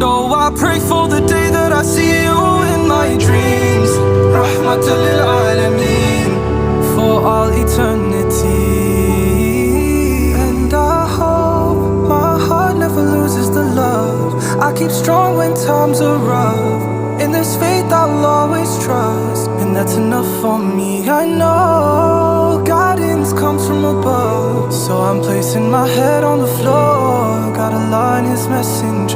So I pray for the day that I see you in my dreams, Rahmatan lil Alameen, for all eternity. And I hope my heart never loses the love. I keep strong when times are rough. In this faith I'll always trust, and that's enough for me. I know guidance comes from above, so I'm placing my head on the floor. Gotta line his messenger.